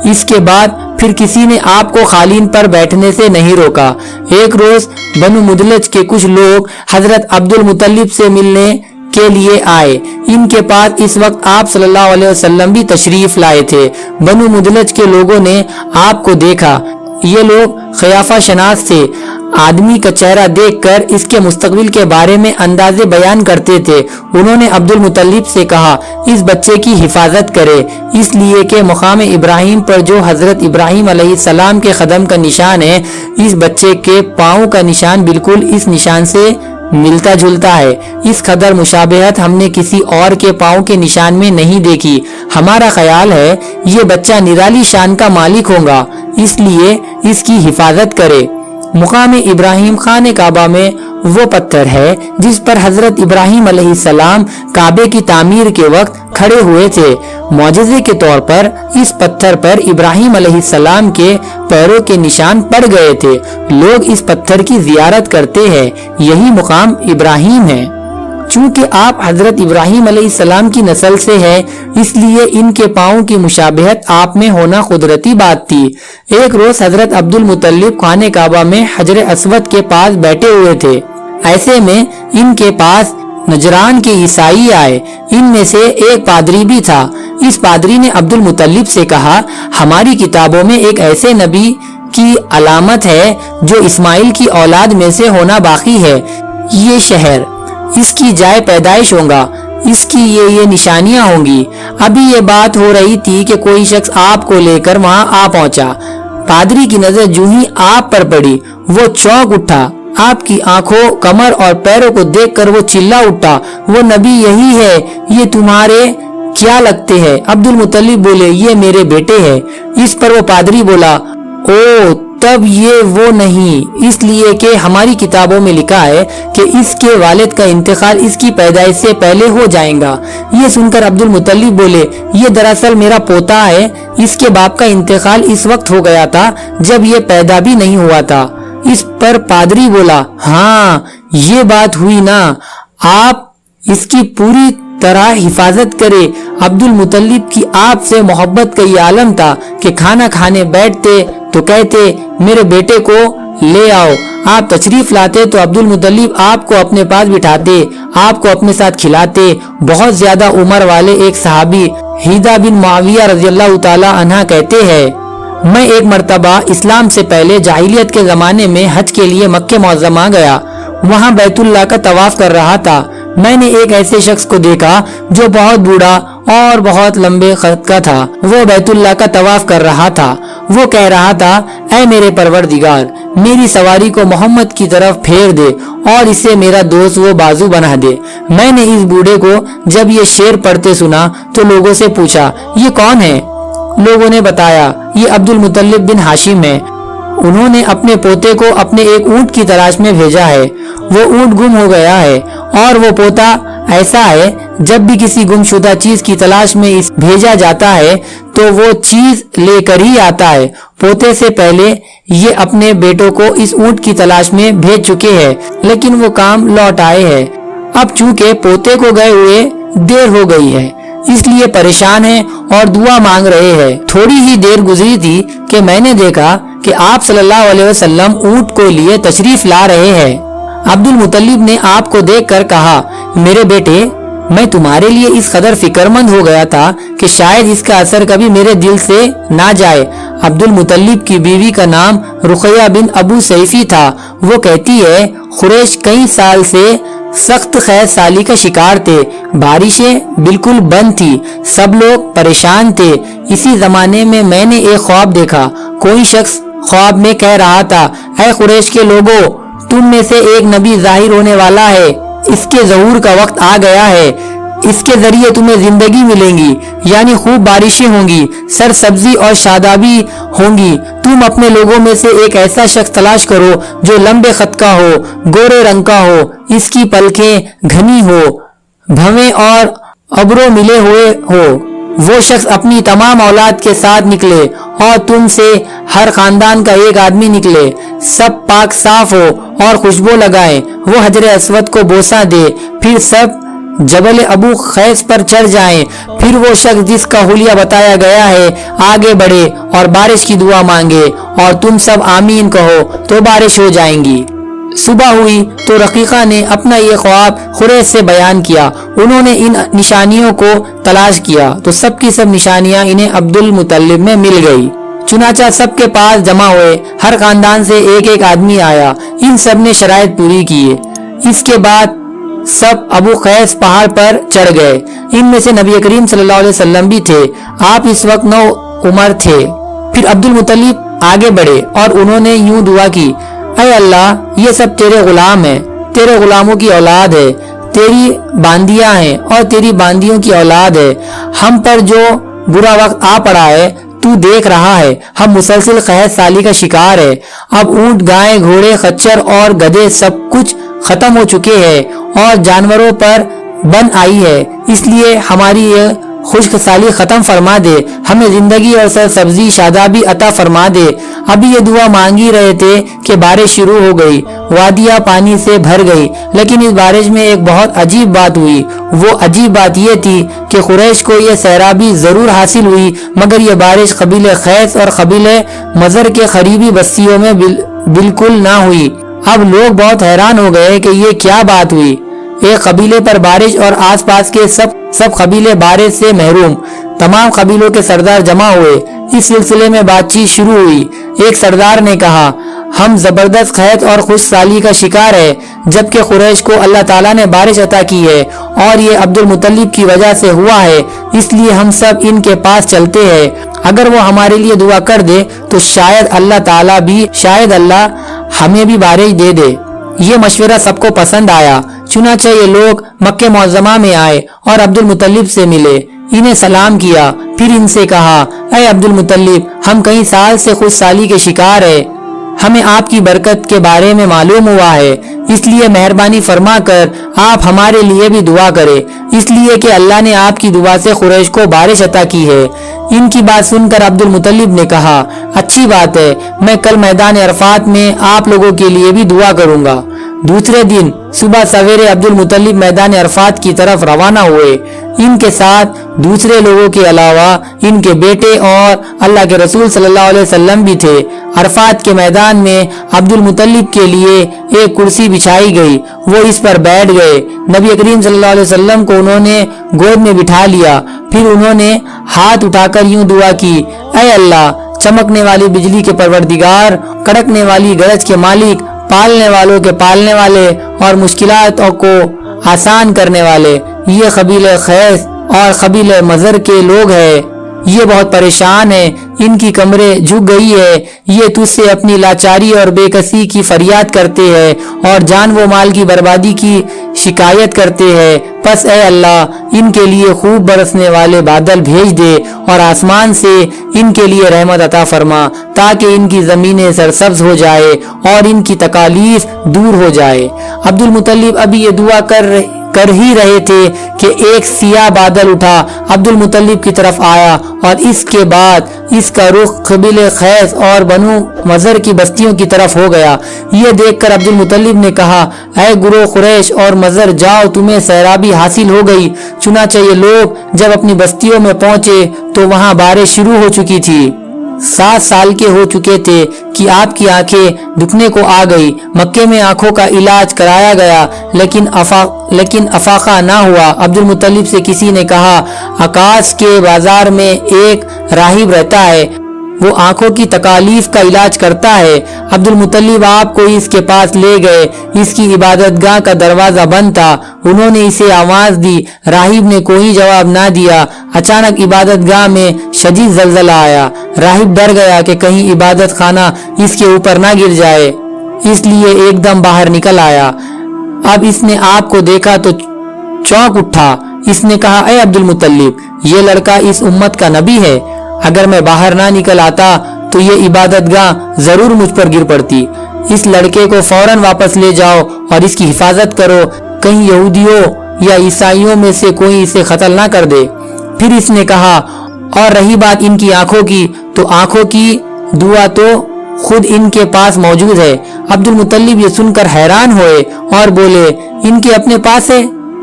اس کے بعد پھر کسی نے آپ کو قالین پر بیٹھنے سے نہیں روکا۔ ایک روز بنو مدلج کے کچھ لوگ حضرت عبد المطلب سے ملنے کے لیے آئے۔ ان کے پاس اس وقت آپ صلی اللہ علیہ وسلم بھی تشریف لائے تھے۔ بنو مدلج کے لوگوں نے آپ کو دیکھا، یہ لوگ قیافہ شناس تھے، آدمی کا چہرہ دیکھ کر اس کے مستقبل کے بارے میں اندازے بیان کرتے تھے۔ انہوں نے عبد المطلب سے کہا اس بچے کی حفاظت کرے، اس لیے کہ مقام ابراہیم پر جو حضرت ابراہیم علیہ السلام کے قدم کا نشان ہے، اس بچے کے پاؤں کا نشان بالکل اس نشان سے ملتا جلتا ہے۔ اس قدر مشابہت ہم نے کسی اور کے پاؤں کے نشان میں نہیں دیکھی۔ ہمارا خیال ہے یہ بچہ نرالی شان کا مالک ہوگا، اس لیے اس کی حفاظت کرے۔ مقام ابراہیم خانہ کعبہ میں وہ پتھر ہے جس پر حضرت ابراہیم علیہ السلام کعبے کی تعمیر کے وقت کھڑے ہوئے تھے۔ معجزے کے طور پر اس پتھر پر ابراہیم علیہ السلام کے پیروں کے نشان پڑ گئے تھے۔ لوگ اس پتھر کی زیارت کرتے ہیں، یہی مقام ابراہیم ہے۔ چونکہ آپ حضرت ابراہیم علیہ السلام کی نسل سے ہیں، اس لیے ان کے پاؤں کی مشابہت آپ میں ہونا قدرتی بات تھی۔ ایک روز حضرت عبد المطلب خانہ کعبہ میں حجر اسود کے پاس بیٹھے ہوئے تھے۔ ایسے میں ان کے پاس نجران کے عیسائی آئے، ان میں سے ایک پادری بھی تھا۔ اس پادری نے عبد المطلب سے کہا ہماری کتابوں میں ایک ایسے نبی کی علامت ہے جو اسماعیل کی اولاد میں سے ہونا باقی ہے، یہ شہر، اس کی جائے پیدائش ہوگا، اس کی یہ نشانیاں ہوں گی۔ ابھی یہ بات ہو رہی تھی کہ کوئی شخص آپ کو لے کر وہاں آ پہنچا۔ پادری کی نظر جو ہی آپ پر پڑی وہ چونک اٹھا، آپ کی آنکھوں، کمر اور پیروں کو دیکھ کر وہ چلا اٹھا وہ نبی یہی ہے، یہ تمہارے کیا لگتے ہیں؟ عبد المطلب بولے یہ میرے بیٹے ہیں۔ اس پر وہ پادری بولا او تب یہ وہ نہیں، اس لیے کہ ہماری کتابوں میں لکھا ہے کہ اس کے والد کا انتقال اس کی پیدائش سے پہلے ہو جائے گا۔ یہ سن کر عبد المطلب بولے یہ دراصل میرا پوتا ہے، اس کے باپ کا انتقال اس وقت ہو گیا تھا جب یہ پیدا بھی نہیں ہوا تھا۔ اس پر پادری بولا ہاں یہ بات ہوئی نا، آپ اس کی پوری طرح حفاظت کرے۔ عبد المطلب کی آپ سے محبت کا یہ عالم تھا کہ کھانا کھانے بیٹھتے تو کہتے میرے بیٹے کو لے آؤ۔ آپ تشریف لاتے تو عبد المطلب آپ کو اپنے پاس بٹھاتے، آپ کو اپنے ساتھ کھلاتے۔ بہت زیادہ عمر والے ایک صحابی ہیدا بن معاویہ رضی اللہ تعالی عنہ کہتے ہیں میں ایک مرتبہ اسلام سے پہلے جاہلیت کے زمانے میں حج کے لیے مکہ معظمہ گیا، وہاں بیت اللہ کا طواف کر رہا تھا۔ میں نے ایک ایسے شخص کو دیکھا جو بہت بوڑھا اور بہت لمبے قد کا تھا۔ وہ بیت اللہ کا طواف کر رہا تھا۔ وہ کہہ رہا تھا، اے میرے پروردگار، میری سواری کو محمد کی طرف پھیر دے اور اسے میرا دوست و بازو بنا دے۔ میں نے اس بوڑھے کو جب یہ شعر پڑھتے سنا تو لوگوں سے پوچھا، یہ کون ہے؟ لوگوں نے بتایا، یہ عبد المطلب بن ہاشم ہے۔ انہوں نے اپنے پوتے کو اپنے ایک اونٹ کی تلاش میں بھیجا ہے۔ وہ اونٹ گم ہو گیا ہے اور وہ پوتا ایسا ہے، جب بھی کسی گم شدہ چیز کی تلاش میں بھیجا جاتا ہے تو وہ چیز لے کر ہی آتا ہے۔ پوتے سے پہلے یہ اپنے بیٹوں کو اس اونٹ کی تلاش میں بھیج چکے ہیں، لیکن وہ کام لوٹ آئے ہیں۔ اب چونکہ پوتے کو گئے ہوئے دیر ہو گئی ہے، اس لیے پریشان ہیں اور دعا مانگ رہے ہیں۔ تھوڑی ہی دیر گزری تھی کہ میں نے دیکھا کہ آپ صلی اللہ علیہ وسلم اونٹ کو لیے تشریف لا رہے ہیں۔ عبد المطلب نے آپ کو دیکھ کر کہا، میرے بیٹے، میں تمہارے لیے اس قدر فکر مند ہو گیا تھا کہ شاید اس کا اثر کبھی میرے دل سے نہ جائے۔ عبد المطلب کی بیوی کا نام رقیہ بن ابو سیفی تھا۔ وہ کہتی ہے، قریش کئی سال سے سخت خیز سالی کا شکار تھے۔ بارشیں بالکل بند تھی، سب لوگ پریشان تھے۔ اسی زمانے میں میں نے ایک خواب دیکھا۔ کوئی شخص خواب میں کہہ رہا تھا، اے قریش کے لوگوں، تم میں سے ایک نبی ظاہر ہونے والا ہے، اس کے ظہور کا وقت آ گیا ہے، اس کے ذریعے تمہیں زندگی ملیں گی، یعنی خوب بارشیں ہوں گی، سرسبزی اور شادابی ہوں گی۔ تم اپنے لوگوں میں سے ایک ایسا شخص تلاش کرو جو لمبے قد کا ہو، گورے رنگ کا ہو، اس کی پلکیں گھنی ہو، بھویں اور ابرو ملے ہوئے ہو۔ وہ شخص اپنی تمام اولاد کے ساتھ نکلے اور تم سے ہر خاندان کا ایک آدمی نکلے، سب پاک صاف ہو اور خوشبو لگائیں۔ وہ حجر اسود کو بوسہ دے، پھر سب جبل ابو قیس پر چڑھ جائیں۔ پھر وہ شخص جس کا حلیہ بتایا گیا ہے آگے بڑھے اور بارش کی دعا مانگے اور تم سب آمین کہو تو بارش ہو جائیں گی۔ صبح ہوئی تو رقیقہ نے اپنا یہ خواب قریش سے بیان کیا۔ انہوں نے ان نشانیوں کو تلاش کیا تو سب کی سب نشانیاں انہیں عبد المطلب میں مل گئی۔ چنانچہ سب کے پاس جمع ہوئے، ہر خاندان سے ایک ایک آدمی آیا، ان سب نے شرائط پوری کیے۔ اس کے بعد سب ابو قیس پہاڑ پر چڑھ گئے۔ ان میں سے نبی کریم صلی اللہ علیہ وسلم بھی تھے۔ آپ اس وقت 9 عمر تھے۔ پھر عبد المطلب آگے بڑھے اور انہوں نے یوں دعا کی، اے اللہ، یہ سب تیرے غلام ہیں، تیرے غلاموں کی اولاد ہے، تیری باندیاں ہیں اور تیری باندیوں کی اولاد ہے۔ ہم پر جو برا وقت آ پڑا ہے تو دیکھ رہا ہے، ہم مسلسل قحط سالی کا شکار ہے۔ اب اونٹ، گائے، گھوڑے، خچر اور گدھے سب کچھ ختم ہو چکے ہیں اور جانوروں پر بن آئی ہے، اس لیے ہماری یہ خشک سالی ختم فرما دے، ہمیں زندگی اور سرسبزی شادابی عطا فرما دے۔ ابھی یہ دعا مانگی رہے تھے کہ بارش شروع ہو گئی، وادیاں پانی سے بھر گئی، لیکن اس بارش میں ایک بہت عجیب بات ہوئی۔ وہ عجیب بات یہ تھی کہ قریش کو یہ سیرابی ضرور حاصل ہوئی، مگر یہ بارش قبیلہ قیس اور قبیلہ مضر کے قریبی بستیوں میں بالکل نہ ہوئی۔ اب لوگ بہت حیران ہو گئے کہ یہ کیا بات ہوئی۔ ایک قبیلے پر بارش اور آس پاس کے سب قبیلے بارش سے محروم۔ تمام قبیلوں کے سردار جمع ہوئے۔ اس سلسلے میں بات چیت شروع ہوئی۔ ایک سردار نے کہا، ہم زبردست قحط اور خشک سالی کا شکار ہے، جبکہ قریش کو اللہ تعالیٰ نے بارش عطا کی ہے اور یہ عبد المطلب کی وجہ سے ہوا ہے، اس لیے ہم سب ان کے پاس چلتے ہیں۔ اگر وہ ہمارے لیے دعا کر دے تو شاید اللہ ہمیں بھی بارش دے دے۔ یہ مشورہ سب کو پسند آیا، چنانچہ یہ لوگ مکہ معظمہ میں آئے اور عبد المطلب سے ملے، انہیں سلام کیا، پھر ان سے کہا، اے عبد المطلب، ہم کئی سال سے خشک سالی کے شکار ہیں، ہمیں آپ کی برکت کے بارے میں معلوم ہوا ہے، اس لیے مہربانی فرما کر آپ ہمارے لیے بھی دعا کریں، اس لیے کہ اللہ نے آپ کی دعا سے قریش کو بارش عطا کی ہے۔ ان کی بات سن کر عبد المطلب نے کہا، اچھی بات ہے، میں کل میدان عرفات میں آپ لوگوں کے لیے بھی دعا کروں گا۔ دوسرے دن صبح سویرے عبد المطلب میدان عرفات کی طرف روانہ ہوئے۔ ان کے ساتھ دوسرے لوگوں کے علاوہ ان کے بیٹے اور اللہ کے رسول صلی اللہ علیہ وسلم بھی تھے۔ عرفات کے میدان میں عبد المطلب کے لیے ایک کرسی بچھائی گئی، وہ اس پر بیٹھ گئے۔ نبی کریم صلی اللہ علیہ وسلم کو انہوں نے گود میں بٹھا لیا، پھر انہوں نے ہاتھ اٹھا کر یوں دعا کی، اے اللہ، چمکنے والی بجلی کے پروردگار، کڑکنے والی گرج کے مالک، پالنے والوں کے پالنے والے اور مشکلات کو آسان کرنے والے، یہ قبیلہ قیس اور قبیلہ مزر کے لوگ ہیں، یہ بہت پریشان ہے، ان کی کمریں جھک گئی ہے، یہ تجھ سے اپنی لاچاری اور بے کسی کی فریاد کرتے ہیں اور جان و مال کی بربادی کی شکایت کرتے ہیں۔ پس اے اللہ ان کے لیے خوب برسنے والے بادل بھیج دے اور آسمان سے ان کے لیے رحمت عطا فرما تاکہ ان کی زمینیں سرسبز ہو جائے اور ان کی تکالیف دور ہو جائے۔ عبد المطلب ابھی یہ دعا کر ہی رہے تھے کہ ایک سیاہ بادل اٹھا عبد المطلب کی طرف آیا اور اس کے بعد اس کا رخ قبیلہ خیس اور بنو مزر کی بستیوں کی طرف ہو گیا۔ یہ دیکھ کر عبد المطلب نے کہا، اے گروہ قریش اور مزر، جاؤ تمہیں سیرابی حاصل ہو گئی۔ چنانچہ یہ لوگ جب اپنی بستیوں میں پہنچے تو وہاں بارش شروع ہو چکی تھی۔ 7 سال کے ہو چکے تھے کہ آپ کی آنکھیں دکھنے کو آ گئی۔ مکے میں آنکھوں کا علاج کرایا گیا لیکن افاقہ نہ ہوا۔ عبد المطلب سے کسی نے کہا، آکاش کے بازار میں ایک راہب رہتا ہے، وہ آنکھوں کی تکالیف کا علاج کرتا ہے۔ عبد المطلب آپ کو اس کے پاس لے گئے، اس کی عبادت گاہ کا دروازہ بند تھا۔ انہوں نے اسے آواز دی، راہب نے کوئی جواب نہ دیا۔ اچانک عبادت گاہ میں شدید زلزلہ آیا۔ راہب ڈر گیا کہ کہیں عبادت خانہ اس کے اوپر نہ گر جائے، اس لیے ایک دم باہر نکل آیا۔ اب اس نے آپ کو دیکھا تو چونک اٹھا۔ اس نے کہا، اے عبد المطلب، یہ لڑکا اس امت کا نبی ہے، اگر میں باہر نہ نکل آتا تو یہ عبادت گاہ ضرور مجھ پر گر پڑتی۔ اس لڑکے کو فوراً واپس لے جاؤ اور اس کی حفاظت کرو، کہیں یہودیوں یا عیسائیوں میں سے کوئی اسے قتل نہ کر دے۔ پھر اس نے کہا، اور رہی بات ان کی آنکھوں کی، تو آنکھوں کی دعا تو خود ان کے پاس موجود ہے۔ عبد المطلب یہ سن کر حیران ہوئے اور بولے، ان کے اپنے پاس ہے؟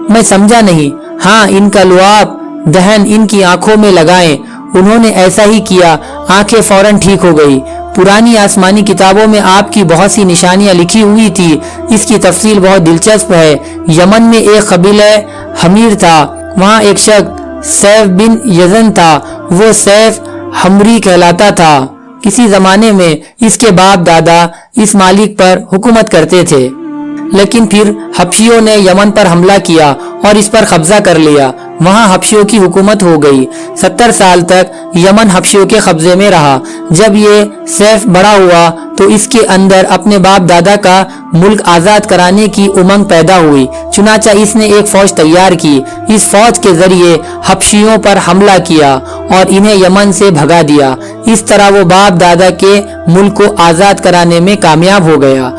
میں سمجھا نہیں۔ ہاں، ان کا لعاب دہن ان کی آنکھوں میں لگائیں۔ انہوں نے ایسا ہی کیا، آنکھیں فوراً ٹھیک ہو گئی۔ پرانی آسمانی کتابوں میں آپ کی بہت سی نشانیاں لکھی ہوئی تھی، اس کی تفصیل بہت دلچسپ ہے۔ یمن میں ایک قبیلہ حمیر تھا، وہاں ایک شخص سیف بن یزن تھا، وہ سیف حمری کہلاتا تھا۔ کسی زمانے میں اس کے باپ دادا اس مالک پر حکومت کرتے تھے، لیکن پھر حبشیوں نے یمن پر حملہ کیا اور اس پر قبضہ کر لیا۔ وہاں حبشیوں کی حکومت ہو گئی۔ 70 سال تک یمن حبشیوں کے قبضے میں رہا۔ جب یہ سیف بڑا ہوا تو اس کے اندر اپنے باپ دادا کا ملک آزاد کرانے کی امنگ پیدا ہوئی۔ چنانچہ اس نے ایک فوج تیار کی، اس فوج کے ذریعے حبشیوں پر حملہ کیا اور انہیں یمن سے بھگا دیا۔ اس طرح وہ باپ دادا کے ملک کو آزاد کرانے میں کامیاب ہو گیا،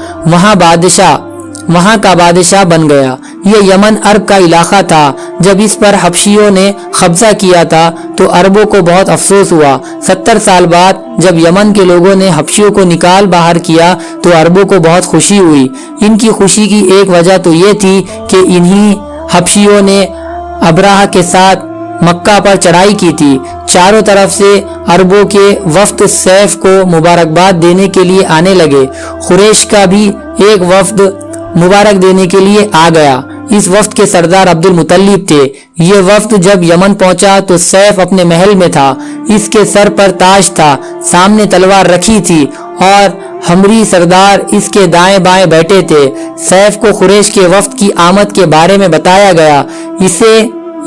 وہاں کا بادشاہ بن گیا۔ یہ یمن عرب کا علاقہ تھا۔ جب اس پر حبشیوں نے قبضہ کیا تھا تو عربوں کو بہت افسوس ہوا۔ 70 سال بعد جب یمن کے لوگوں نے حبشیوں کو نکال باہر کیا تو عربوں کو بہت خوشی ہوئی۔ ان کی خوشی کی ایک وجہ تو یہ تھی کہ انہی حبشیوں نے ابراہ کے ساتھ مکہ پر چڑھائی کی تھی۔ چاروں طرف سے عربوں کے وفد سیف کو مبارکباد دینے کے لیے آنے لگے۔ قریش کا بھی ایک وفد مبارک دینے کے لیے آ گیا۔ اس وفد کے سردار عبد المطلب تھے۔ یہ وفد جب یمن پہنچا تو سیف اپنے محل میں تھا، اس کے سر پر تاج تھا، سامنے تلوار رکھی تھی اور حمری سردار اس کے دائیں بائیں بیٹھے تھے۔ سیف کو قریش کے وفد کی آمد کے بارے میں بتایا گیا۔ اسے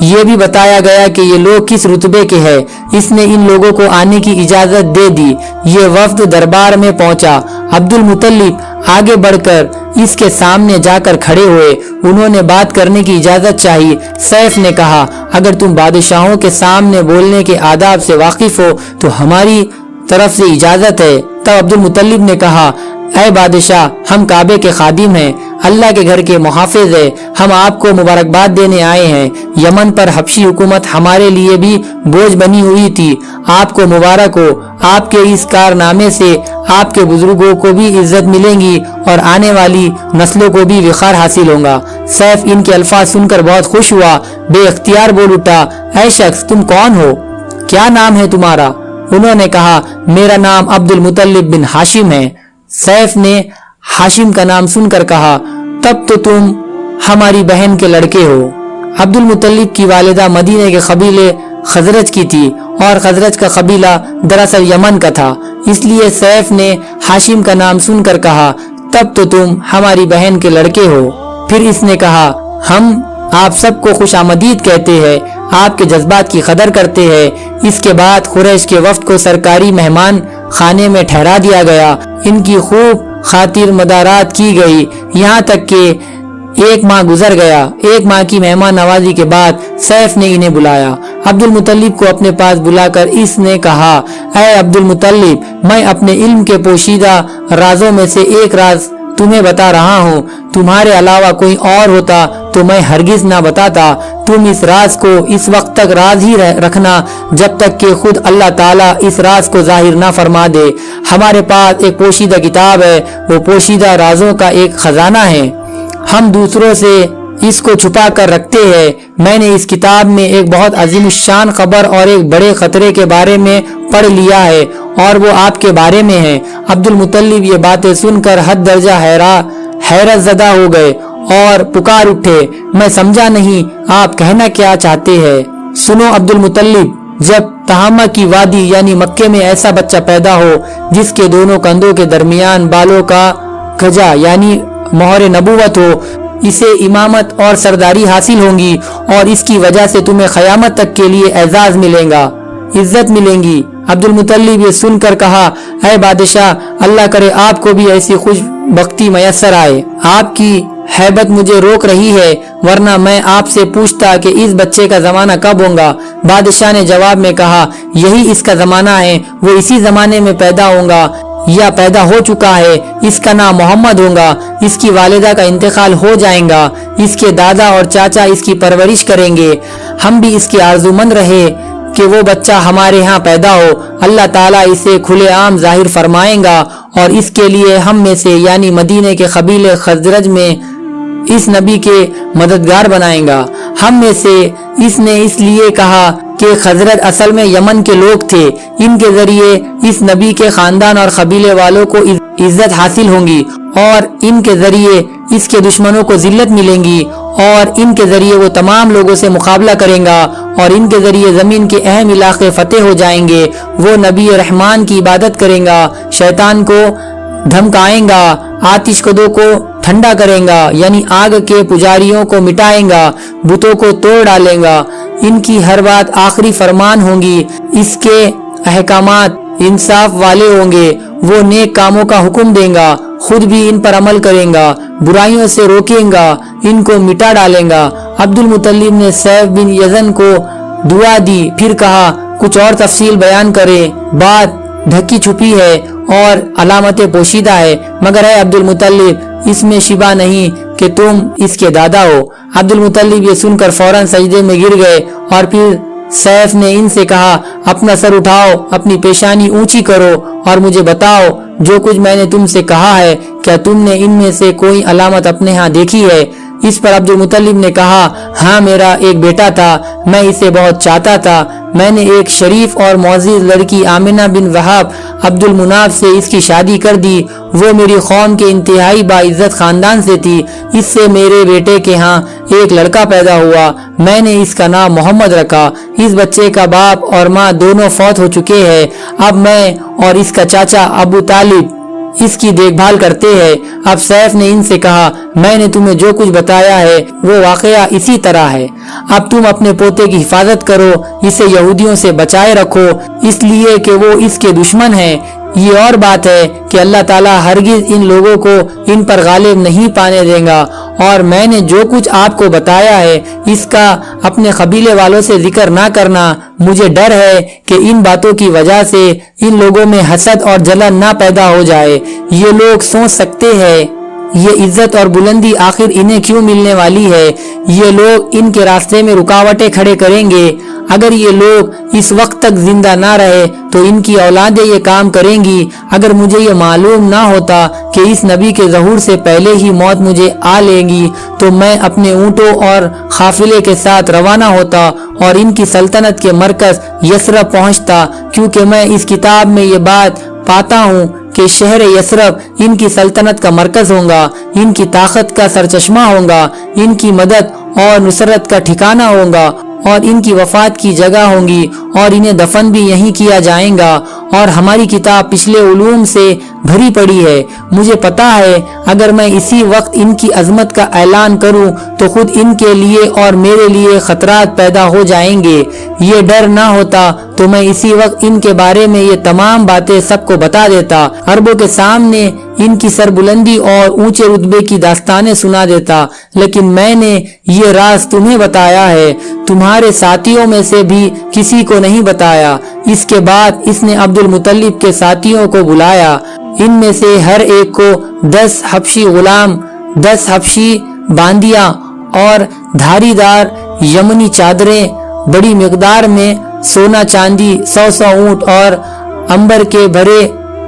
یہ بھی بتایا گیا کہ یہ لوگ کس رتبے کے ہیں۔ اس نے ان لوگوں کو آنے کی اجازت دے دی۔ یہ وفد دربار میں پہنچا۔ عبد المطلب آگے بڑھ کر اس کے سامنے جا کر کھڑے ہوئے۔ انہوں نے بات کرنے کی اجازت چاہی۔ سیف نے کہا، اگر تم بادشاہوں کے سامنے بولنے کے آداب سے واقف ہو تو ہماری طرف سے اجازت ہے۔ تب عبد المطلب نے کہا، اے بادشاہ، ہم کعبے کے خادم ہیں، اللہ کے گھر کے محافظ ہیں، ہم آپ کو مبارکباد دینے آئے ہیں۔ یمن پر حبشی حکومت ہمارے لیے بھی بوجھ بنی ہوئی تھی۔ آپ کو مبارک ہو، آپ کے اس کارنامے سے آپ کے بزرگوں کو بھی عزت ملیں گی اور آنے والی نسلوں کو بھی وقار حاصل ہوگا۔ سیف ان کے الفاظ سن کر بہت خوش ہوا، بے اختیار بول اٹھا، اے شخص، تم کون ہو؟ کیا نام ہے تمہارا؟ انہوں نے کہا، میرا نام عبد المطلب بن ہاشم ہے۔ سیف نے ہاشم کا نام سن کر کہا، تب تو تم ہماری بہن کے لڑکے ہو۔ عبد المطلب کی والدہ مدینے کے قبیلے خزرج کی تھی اور خزرج کا قبیلہ دراصل یمن کا تھا، اس لیے سیف نے ہاشم کا نام سن کر کہا، تب تو تم ہماری بہن کے لڑکے ہو۔ پھر اس نے کہا، ہم آپ سب کو خوش آمدید کہتے ہیں، آپ کے جذبات کی قدر کرتے ہیں۔ اس کے بعد قریش کے وفد کو سرکاری مہمان خانے میں ٹھہرا دیا گیا، ان کی خوب خاطر مدارات کی گئی، یہاں تک کہ 1 ماہ گزر گیا۔ 1 ماہ کی مہمان نوازی کے بعد سیف نے انہیں بلایا۔ عبد المطلب کو اپنے پاس بلا کر اس نے کہا، اے عبد المطلب، میں اپنے علم کے پوشیدہ رازوں میں سے ایک راز تمہیں بتا رہا ہوں، تمہارے علاوہ کوئی اور ہوتا تو میں ہرگز نہ بتاتا۔ تم اس راز کو اس وقت تک راز ہی رکھنا جب تک کہ خود اللہ تعالیٰ اس راز کو ظاہر نہ فرما دے۔ ہمارے پاس ایک پوشیدہ کتاب ہے، وہ پوشیدہ رازوں کا ایک خزانہ ہے، ہم دوسروں سے اس کو چھپا کر رکھتے ہیں۔ میں نے اس کتاب میں ایک بہت عظیم الشان خبر اور ایک بڑے خطرے کے بارے میں پڑھ لیا ہے، اور وہ آپ کے بارے میں ہے۔ عبد المطلب یہ باتیں سن کر حد درجہ حیرت زدہ ہو گئے اور پکار اٹھے، میں سمجھا نہیں آپ کہنا کیا چاہتے ہیں۔ سنو عبد المطلب، جب تہامہ کی وادی یعنی مکے میں ایسا بچہ پیدا ہو جس کے دونوں کندھوں کے درمیان بالوں کا گجا یعنی مہر نبوت ہو، اسے امامت اور سرداری حاصل ہوں گی، اور اس کی وجہ سے تمہیں قیامت تک کے لیے اعزاز ملے گا، عزت ملیں گی۔ عبد المطلب یہ سن کر کہا، اے بادشاہ، اللہ کرے آپ کو بھی ایسی خوش بختی میسر آئے۔ آپ کی ہیبت مجھے روک رہی ہے، ورنہ میں آپ سے پوچھتا کہ اس بچے کا زمانہ کب ہوگا۔ بادشاہ نے جواب میں کہا، یہی اس کا زمانہ ہے، وہ اسی زمانے میں پیدا ہوگا یا پیدا ہو چکا ہے۔ اس کا نام محمد ہوگا، اس کی والدہ کا انتقال ہو جائے گا، اس کے دادا اور چاچا اس کی پرورش کریں گے۔ ہم بھی اس کے آرزومند رہے کہ وہ بچہ ہمارے ہاں پیدا ہو۔ اللہ تعالیٰ اسے کھلے عام ظاہر فرمائیں گا، اور اس کے لیے ہم میں سے یعنی مدینے کے قبیلے خزرج میں اس نبی کے مددگار بنائیں گا۔ ہم میں سے اس نے اس لیے کہا کہ خزرج اصل میں یمن کے لوگ تھے، ان کے ذریعے اس نبی کے خاندان اور قبیلے والوں کو عزت حاصل ہوں گی، اور ان کے ذریعے اس کے دشمنوں کو ذلت ملیں گی، اور ان کے ذریعے وہ تمام لوگوں سے مقابلہ کریں گا، اور ان کے ذریعے زمین کے اہم علاقے فتح ہو جائیں گے۔ وہ نبی رحمان کی عبادت کریں گا، شیطان کو دھمکائیں گا، آتش کدوں کو ٹھنڈا کریں گا یعنی آگ کے پجاریوں کو مٹائیں گا، بتوں کو توڑ ڈالیں گا، ان کی ہر بات آخری فرمان ہوں گی، اس کے احکامات انصاف والے ہوں گے۔ وہ نیک کاموں کا حکم دیں گا، خود بھی ان پر عمل کریں گا، برائیوں سے روکیں گا، ان کو مٹا ڈالیں گا۔ عبد المطلب نے سیف بن یزن کو دعا دی، پھر کہا، کچھ اور تفصیل بیان کرے، بات ڈھکی چھپی ہے اور علامت پوشیدہ ہے، مگر اے عبد المطلب، اس میں شبہ نہیں کہ تم اس کے دادا ہو۔ عبد المطلب یہ سن کر فوراً سجدے میں گر گئے، اور پھر سیف نے ان سے کہا، اپنا سر اٹھاؤ، اپنی پیشانی اونچی کرو اور مجھے بتاؤ جو کچھ میں نے تم سے کہا ہے، کیا تم نے ان میں سے کوئی علامت اپنے ہاں دیکھی ہے؟ اس پر عبد المطلب نے کہا، ہاں، میرا ایک بیٹا تھا، میں اسے بہت چاہتا تھا، میں نے ایک شریف اور معزز لڑکی آمنہ بن وہب عبد المناف سے اس کی شادی کر دی، وہ میری قوم کے انتہائی باعزت خاندان سے تھی، اس سے میرے بیٹے کے ہاں ایک لڑکا پیدا ہوا، میں نے اس کا نام محمد رکھا۔ اس بچے کا باپ اور ماں دونوں فوت ہو چکے ہیں، اب میں اور اس کا چاچا ابو طالب اس کی دیکھ بھال کرتے ہیں۔ اب سیف نے ان سے کہا، میں نے تمہیں جو کچھ بتایا ہے وہ واقعہ اسی طرح ہے، اب تم اپنے پوتے کی حفاظت کرو، اسے یہودیوں سے بچائے رکھو، اس لیے کہ وہ اس کے دشمن ہیں۔ یہ اور بات ہے کہ اللہ تعالیٰ ہرگز ان لوگوں کو ان پر غالب نہیں پانے دے گا، اور میں نے جو کچھ آپ کو بتایا ہے اس کا اپنے قبیلے والوں سے ذکر نہ کرنا، مجھے ڈر ہے کہ ان باتوں کی وجہ سے ان لوگوں میں حسد اور جلن نہ پیدا ہو جائے۔ یہ لوگ سوچ سکتے ہیں یہ عزت اور بلندی آخر انہیں کیوں ملنے والی ہے، یہ لوگ ان کے راستے میں رکاوٹیں کھڑے کریں گے، اگر یہ لوگ اس وقت تک زندہ نہ رہے تو ان کی اولادیں یہ کام کریں گی۔ اگر مجھے یہ معلوم نہ ہوتا کہ اس نبی کے ظہور سے پہلے ہی موت مجھے آ لے گی تو میں اپنے اونٹوں اور قافلے کے ساتھ روانہ ہوتا اور ان کی سلطنت کے مرکز یثرب پہنچتا، کیونکہ میں اس کتاب میں یہ بات پاتا ہوں کہ شہر یثرب ان کی سلطنت کا مرکز ہوگا، ان کی طاقت کا سرچشمہ ہوگا، ان کی مدد اور نصرت کا ٹھکانہ ہوگا، اور ان کی وفات کی جگہ ہوں گی اور انہیں دفن بھی یہیں کیا جائیں گا، اور ہماری کتاب پچھلے علوم سے بھری پڑی ہے۔ مجھے پتا ہے اگر میں اسی وقت ان کی عظمت کا اعلان کروں تو خود ان کے لیے اور میرے لیے خطرات پیدا ہو جائیں گے۔ یہ ڈر نہ ہوتا تو میں اسی وقت ان کے بارے میں یہ تمام باتیں سب کو بتا دیتا، عربوں کے سامنے ان کی سربلندی اور اونچے رتبے کی داستانیں سنا دیتا، لیکن میں نے یہ راز تمہیں بتایا ہے، تمہارے ساتھیوں میں سے بھی کسی کو نہیں بتایا۔ اس کے بعد اس نے عبد المطلب کے ساتھیوں کو بلایا، ان میں سے ہر ایک کو 10 حبشی غلام، 10 حبشی باندیاں اور دھاری دار یمنی چادریں، بڑی مقدار میں سونا چاندی، 100 اونٹ اور عنبر کے بھرے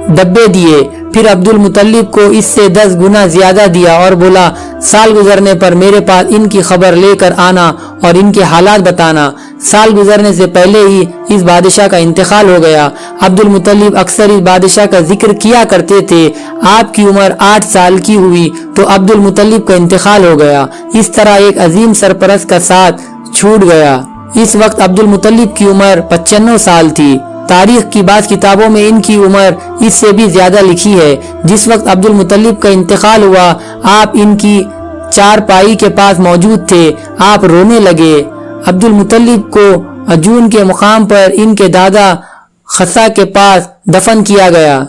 ڈبے دیے۔ پھر عبد المطلب کو اس سے 10 گنا زیادہ دیا اور بولا، سال گزرنے پر میرے پاس ان کی خبر لے کر آنا اور ان کے حالات بتانا۔ سال گزرنے سے پہلے ہی اس بادشاہ کا انتقال ہو گیا۔ عبد المطلب اکثر اس بادشاہ کا ذکر کیا کرتے تھے۔ آپ کی عمر 8 سال کی ہوئی تو عبد المطلب کا انتقال ہو گیا۔ اس طرح ایک عظیم سرپرست کا ساتھ چھوٹ گیا۔ اس وقت عبد المطلب کی عمر 95 سال تھی۔ تاریخ کی بعض کتابوں میں ان کی عمر اس سے بھی زیادہ لکھی ہے۔ جس وقت عبد المطلب کا انتقال ہوا، آپ ان کی چارپائی کے پاس موجود تھے۔ آپ رونے لگے۔ عبد المطلب کو عجون کے مقام پر ان کے دادا خسا کے پاس دفن کیا گیا۔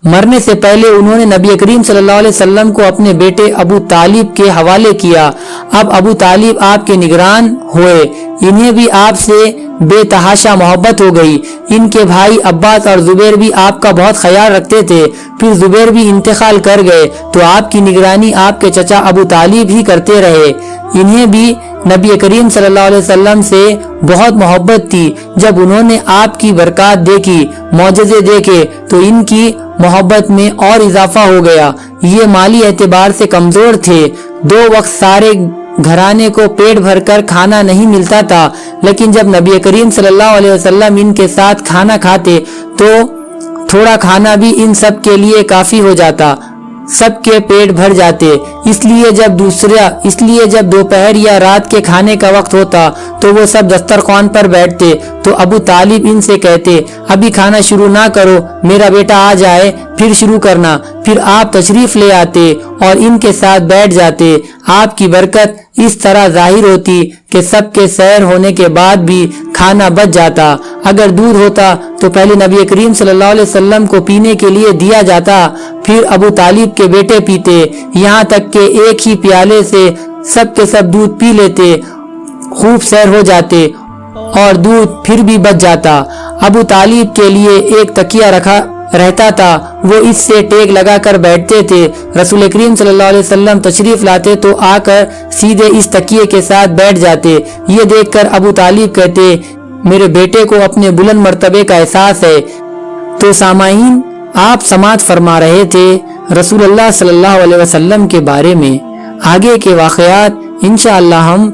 مرنے سے پہلے انہوں نے نبی کریم صلی اللہ علیہ وسلم کو اپنے بیٹے ابو طالب کے حوالے کیا۔ اب ابو طالب آپ کے نگران ہوئے۔ انہیں بھی آپ سے بے تحاشا محبت ہو گئی۔ ان کے بھائی عباس اور زبیر بھی آپ کا بہت خیال رکھتے تھے۔ پھر زبیر بھی انتقال کر گئے تو آپ کی نگرانی آپ کے چچا ابو طالب ہی کرتے رہے۔ انہیں بھی نبی کریم صلی اللہ علیہ وسلم سے بہت محبت تھی۔ جب انہوں نے آپ کی برکات دیکھی، معجزے دیکھے تو ان کی محبت میں اور اضافہ ہو گیا۔ یہ مالی اعتبار سے کمزور تھے۔ 2 وقت سارے گھرانے کو پیٹ بھر کر کھانا نہیں ملتا تھا، لیکن جب نبی کریم صلی اللہ علیہ وسلم ان کے ساتھ کھانا کھاتے تو تھوڑا کھانا بھی ان سب کے لیے کافی ہو جاتا، سب کے پیٹ بھر جاتے۔ اس لیے جب دوپہر یا رات کے کھانے کا وقت ہوتا تو وہ سب دسترخوان پر بیٹھتے تو ابو طالب ان سے کہتے، ابھی کھانا شروع نہ کرو، میرا بیٹا آ جائے پھر شروع کرنا۔ پھر آپ تشریف لے آتے اور ان کے ساتھ بیٹھ جاتے۔ آپ کی برکت اس طرح ظاہر ہوتی کہ سب کے سیر ہونے کے بعد بھی کھانا بچ جاتا۔ اگر دودھ ہوتا تو پہلے نبی کریم صلی اللہ علیہ وسلم کو پینے کے لیے دیا جاتا، پھر ابو طالب کے بیٹے پیتے، یہاں تک کہ ایک ہی پیالے سے سب کے سب دودھ پی لیتے، خوب سیر ہو جاتے اور دودھ پھر بھی بچ جاتا۔ ابو طالب کے لیے ایک تکیہ رکھا رہتا تھا، وہ اس سے ٹیک لگا کر بیٹھتے تھے۔ رسول کریم صلی اللہ علیہ وسلم تشریف لاتے تو آ کر سیدھے اس تکیے کے ساتھ بیٹھ جاتے۔ یہ دیکھ کر ابو طالب کہتے، میرے بیٹے کو اپنے بلند مرتبے کا احساس ہے۔ تو سامعین، آپ سماعت فرما رہے تھے رسول اللہ صلی اللہ علیہ وسلم کے بارے میں۔ آگے کے واقعات انشاءاللہ ہم